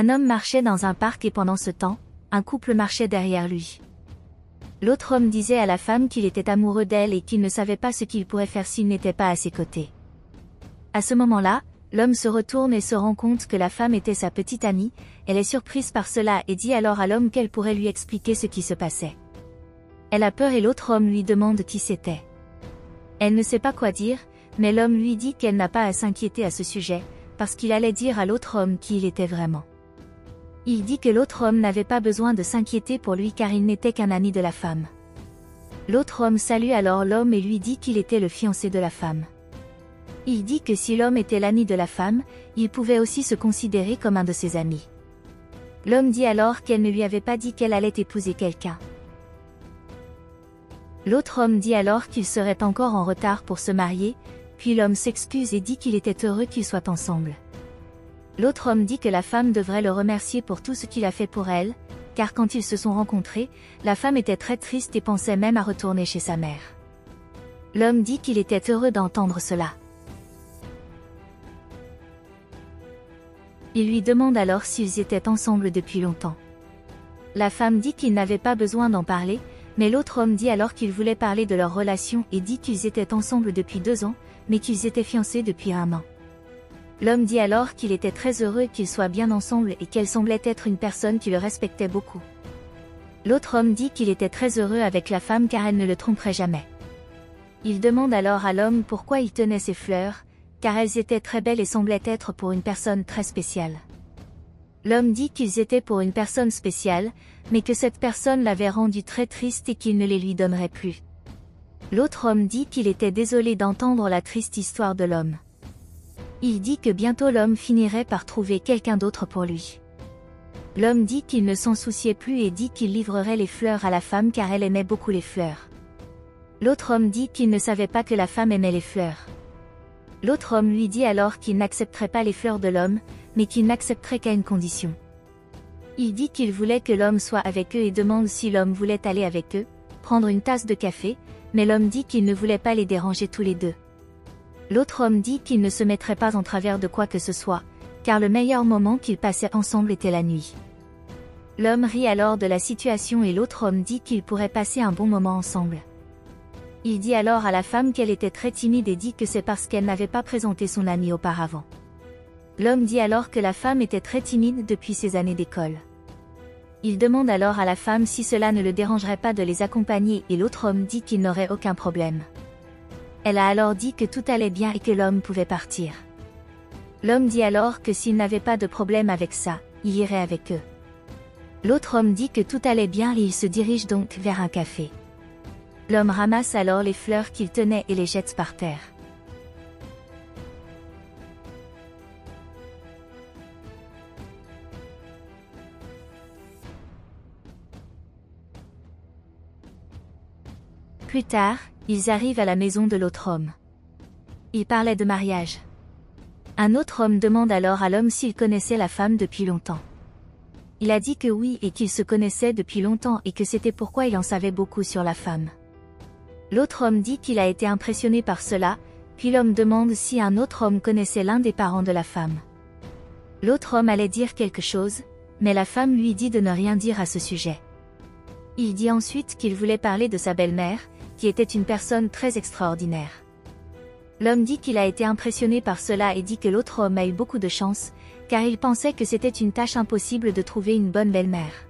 Un homme marchait dans un parc et pendant ce temps, un couple marchait derrière lui. L'autre homme disait à la femme qu'il était amoureux d'elle et qu'il ne savait pas ce qu'il pourrait faire s'il n'était pas à ses côtés. À ce moment-là, l'homme se retourne et se rend compte que la femme était sa petite amie, elle est surprise par cela et dit alors à l'homme qu'elle pourrait lui expliquer ce qui se passait. Elle a peur et l'autre homme lui demande qui c'était. Elle ne sait pas quoi dire, mais l'homme lui dit qu'elle n'a pas à s'inquiéter à ce sujet, parce qu'il allait dire à l'autre homme qui il était vraiment. Il dit que l'autre homme n'avait pas besoin de s'inquiéter pour lui car il n'était qu'un ami de la femme. L'autre homme salue alors l'homme et lui dit qu'il était le fiancé de la femme. Il dit que si l'homme était l'ami de la femme, il pouvait aussi se considérer comme un de ses amis. L'homme dit alors qu'elle ne lui avait pas dit qu'elle allait épouser quelqu'un. L'autre homme dit alors qu'il serait encore en retard pour se marier, puis l'homme s'excuse et dit qu'il était heureux qu'ils soient ensemble. L'autre homme dit que la femme devrait le remercier pour tout ce qu'il a fait pour elle, car quand ils se sont rencontrés, la femme était très triste et pensait même à retourner chez sa mère. L'homme dit qu'il était heureux d'entendre cela. Il lui demande alors s'ils étaient ensemble depuis longtemps. La femme dit qu'il n'avait pas besoin d'en parler, mais l'autre homme dit alors qu'il voulait parler de leur relation et dit qu'ils étaient ensemble depuis 2 ans, mais qu'ils étaient fiancés depuis 1 an. L'homme dit alors qu'il était très heureux qu'ils soient bien ensemble et qu'elle semblait être une personne qui le respectait beaucoup. L'autre homme dit qu'il était très heureux avec la femme car elle ne le tromperait jamais. Il demande alors à l'homme pourquoi il tenait ces fleurs, car elles étaient très belles et semblaient être pour une personne très spéciale. L'homme dit qu'ils étaient pour une personne spéciale, mais que cette personne l'avait rendu très triste et qu'il ne les lui donnerait plus. L'autre homme dit qu'il était désolé d'entendre la triste histoire de l'homme. Il dit que bientôt l'homme finirait par trouver quelqu'un d'autre pour lui. L'homme dit qu'il ne s'en souciait plus et dit qu'il livrerait les fleurs à la femme car elle aimait beaucoup les fleurs. L'autre homme dit qu'il ne savait pas que la femme aimait les fleurs. L'autre homme lui dit alors qu'il n'accepterait pas les fleurs de l'homme, mais qu'il n'accepterait qu'à une condition. Il dit qu'il voulait que l'homme soit avec eux et demande si l'homme voulait aller avec eux, prendre une tasse de café, mais l'homme dit qu'il ne voulait pas les déranger tous les deux. L'autre homme dit qu'il ne se mettrait pas en travers de quoi que ce soit, car le meilleur moment qu'ils passaient ensemble était la nuit. L'homme rit alors de la situation et l'autre homme dit qu'ils pourraient passer un bon moment ensemble. Il dit alors à la femme qu'elle était très timide et dit que c'est parce qu'elle n'avait pas présenté son ami auparavant. L'homme dit alors que la femme était très timide depuis ses années d'école. Il demande alors à la femme si cela ne le dérangerait pas de les accompagner et l'autre homme dit qu'il n'aurait aucun problème. Elle a alors dit que tout allait bien et que l'homme pouvait partir. L'homme dit alors que s'il n'avait pas de problème avec ça, il irait avec eux. L'autre homme dit que tout allait bien et il se dirige donc vers un café. L'homme ramasse alors les fleurs qu'il tenait et les jette par terre. Plus tard, ils arrivent à la maison de l'autre homme. Ils parlaient de mariage. Un autre homme demande alors à l'homme s'il connaissait la femme depuis longtemps. Il a dit que oui et qu'il se connaissait depuis longtemps et que c'était pourquoi il en savait beaucoup sur la femme. L'autre homme dit qu'il a été impressionné par cela, puis l'homme demande si un autre homme connaissait l'un des parents de la femme. L'autre homme allait dire quelque chose, mais la femme lui dit de ne rien dire à ce sujet. Il dit ensuite qu'il voulait parler de sa belle-mère, qui était une personne très extraordinaire. L'homme dit qu'il a été impressionné par cela et dit que l'autre homme a eu beaucoup de chance, car il pensait que c'était une tâche impossible de trouver une bonne belle-mère.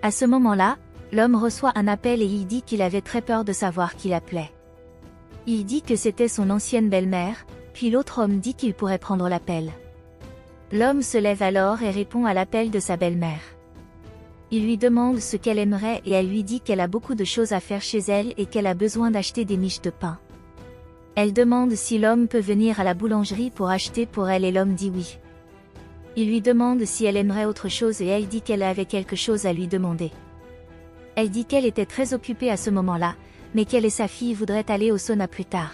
À ce moment-là, l'homme reçoit un appel et il dit qu'il avait très peur de savoir qui l'appelait. Il dit que c'était son ancienne belle-mère, puis l'autre homme dit qu'il pourrait prendre l'appel. L'homme se lève alors et répond à l'appel de sa belle-mère. Il lui demande ce qu'elle aimerait et elle lui dit qu'elle a beaucoup de choses à faire chez elle et qu'elle a besoin d'acheter des miches de pain. Elle demande si l'homme peut venir à la boulangerie pour acheter pour elle et l'homme dit oui. Il lui demande si elle aimerait autre chose et elle dit qu'elle avait quelque chose à lui demander. Elle dit qu'elle était très occupée à ce moment-là, mais qu'elle et sa fille voudraient aller au sauna plus tard.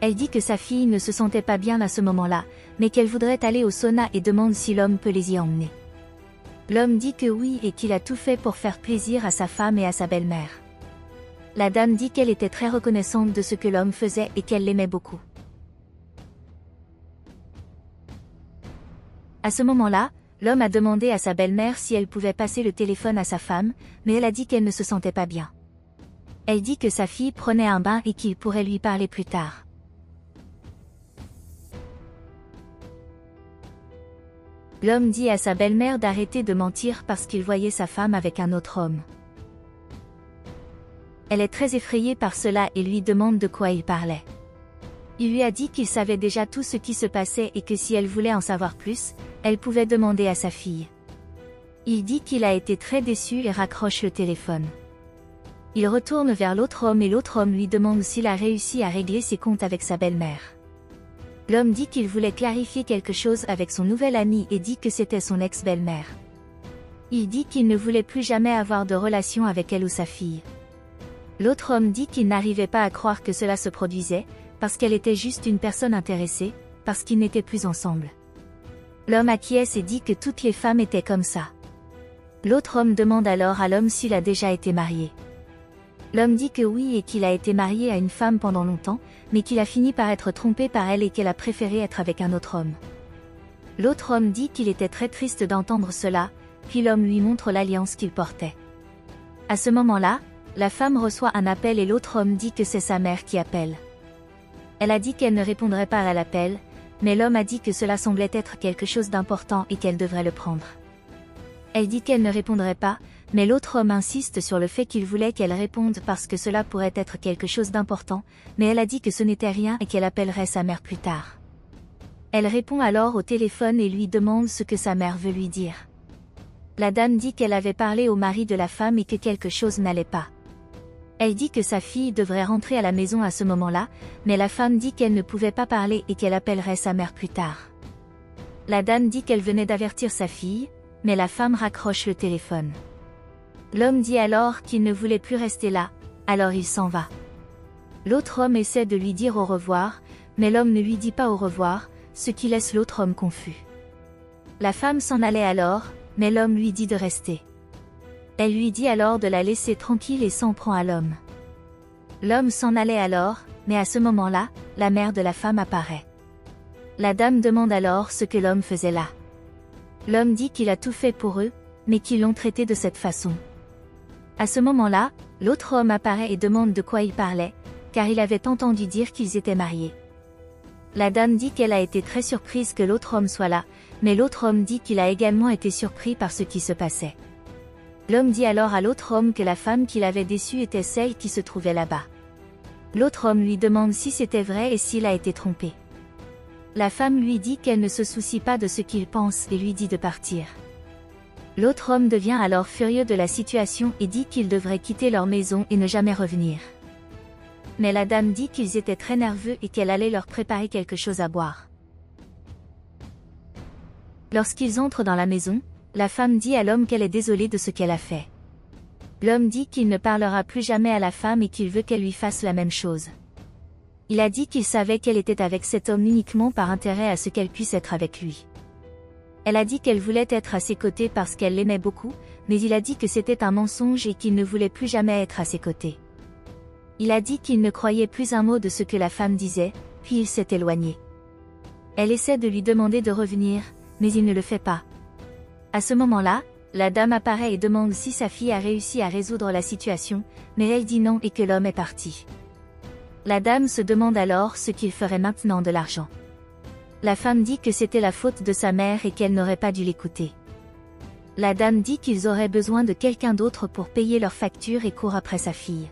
Elle dit que sa fille ne se sentait pas bien à ce moment-là, mais qu'elle voudrait aller au sauna et demande si l'homme peut les y emmener. L'homme dit que oui et qu'il a tout fait pour faire plaisir à sa femme et à sa belle-mère. La dame dit qu'elle était très reconnaissante de ce que l'homme faisait et qu'elle l'aimait beaucoup. À ce moment-là, L'homme a demandé à sa belle-mère si elle pouvait passer le téléphone à sa femme, mais elle a dit qu'elle ne se sentait pas bien. Elle dit que sa fille prenait un bain et qu'il pourrait lui parler plus tard. L'homme dit à sa belle-mère d'arrêter de mentir parce qu'il voyait sa femme avec un autre homme. Elle est très effrayée par cela et lui demande de quoi il parlait. Il lui a dit qu'il savait déjà tout ce qui se passait et que si elle voulait en savoir plus, elle pouvait demander à sa fille. Il dit qu'il a été très déçu et raccroche le téléphone. Il retourne vers l'autre homme et l'autre homme lui demande s'il a réussi à régler ses comptes avec sa belle-mère. L'homme dit qu'il voulait clarifier quelque chose avec son nouvel ami et dit que c'était son ex-belle-mère. Il dit qu'il ne voulait plus jamais avoir de relation avec elle ou sa fille. L'autre homme dit qu'il n'arrivait pas à croire que cela se produisait, parce qu'elle était juste une personne intéressée, parce qu'ils n'étaient plus ensemble. L'homme acquiesce et dit que toutes les femmes étaient comme ça. L'autre homme demande alors à l'homme s'il a déjà été marié. L'homme dit que oui et qu'il a été marié à une femme pendant longtemps, mais qu'il a fini par être trompé par elle et qu'elle a préféré être avec un autre homme. L'autre homme dit qu'il était très triste d'entendre cela, puis l'homme lui montre l'alliance qu'il portait. À ce moment-là, la femme reçoit un appel et l'autre homme dit que c'est sa mère qui appelle. Elle a dit qu'elle ne répondrait pas à l'appel, mais l'homme a dit que cela semblait être quelque chose d'important et qu'elle devrait le prendre. Elle dit qu'elle ne répondrait pas, mais l'autre homme insiste sur le fait qu'il voulait qu'elle réponde parce que cela pourrait être quelque chose d'important, mais elle a dit que ce n'était rien et qu'elle appellerait sa mère plus tard. Elle répond alors au téléphone et lui demande ce que sa mère veut lui dire. La dame dit qu'elle avait parlé au mari de la femme et que quelque chose n'allait pas. Elle dit que sa fille devrait rentrer à la maison à ce moment-là, mais la femme dit qu'elle ne pouvait pas parler et qu'elle appellerait sa mère plus tard. La dame dit qu'elle venait d'avertir sa fille, mais la femme raccroche le téléphone. L'homme dit alors qu'il ne voulait plus rester là, alors il s'en va. L'autre homme essaie de lui dire au revoir, mais l'homme ne lui dit pas au revoir, ce qui laisse l'autre homme confus. La femme s'en allait alors, mais l'homme lui dit de rester. Elle lui dit alors de la laisser tranquille et s'en prend à l'homme. L'homme s'en allait alors, mais à ce moment-là, la mère de la femme apparaît. La dame demande alors ce que l'homme faisait là. L'homme dit qu'il a tout fait pour eux, mais qu'ils l'ont traité de cette façon. À ce moment-là, l'autre homme apparaît et demande de quoi il parlait, car il avait entendu dire qu'ils étaient mariés. La dame dit qu'elle a été très surprise que l'autre homme soit là, mais l'autre homme dit qu'il a également été surpris par ce qui se passait. L'homme dit alors à l'autre homme que la femme qu'il avait déçue était celle qui se trouvait là-bas. L'autre homme lui demande si c'était vrai et s'il a été trompé. La femme lui dit qu'elle ne se soucie pas de ce qu'il pense et lui dit de partir. L'autre homme devient alors furieux de la situation et dit qu'ils devraient quitter leur maison et ne jamais revenir. Mais la dame dit qu'ils étaient très nerveux et qu'elle allait leur préparer quelque chose à boire. Lorsqu'ils entrent dans la maison, la femme dit à l'homme qu'elle est désolée de ce qu'elle a fait. L'homme dit qu'il ne parlera plus jamais à la femme et qu'il veut qu'elle lui fasse la même chose. Il a dit qu'il savait qu'elle était avec cet homme uniquement par intérêt à ce qu'elle puisse être avec lui. Elle a dit qu'elle voulait être à ses côtés parce qu'elle l'aimait beaucoup, mais il a dit que c'était un mensonge et qu'il ne voulait plus jamais être à ses côtés. Il a dit qu'il ne croyait plus un mot de ce que la femme disait, puis il s'est éloigné. Elle essaie de lui demander de revenir, mais il ne le fait pas. À ce moment-là, la dame apparaît et demande si sa fille a réussi à résoudre la situation, mais elle dit non et que l'homme est parti. La dame se demande alors ce qu'il ferait maintenant de l'argent. La femme dit que c'était la faute de sa mère et qu'elle n'aurait pas dû l'écouter. La dame dit qu'ils auraient besoin de quelqu'un d'autre pour payer leurs factures et court après sa fille.